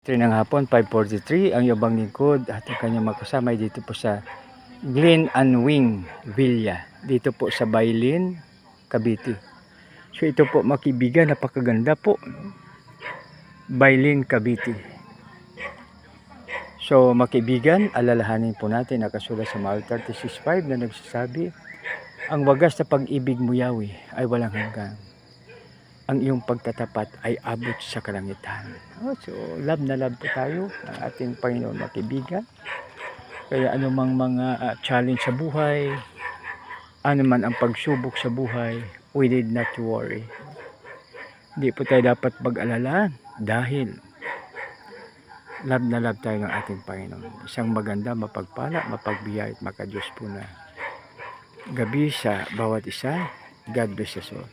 3 ng hapon, 5:43, ang iyong lingkod at ang kanyang makasama dito po sa Glen and Wing Villa, dito po sa Bailin, Cavite. So ito po mga kaibigan, napakaganda po. Bailin, Cavite. So mga kaibigan, alalahanin po natin nakasulat sa Matthew 36:5 na nagsasabi, ang wagas na pag-ibig mo Yahweh ay walang hanggan. Ang iyong pagtatapat ay abot sa kalangitan. So love na love po tayo ng ating Panginoon mga kaibigan. Kaya anumang mga challenge sa buhay, anuman ang pagsubok sa buhay, we need not to worry. Hindi po tayo dapat mag-alala dahil love na love tayo ng ating Panginoon. Isang maganda, mapagpala, mapagbiyay at makadiyos po na gabi sa bawat isa. God bless us all.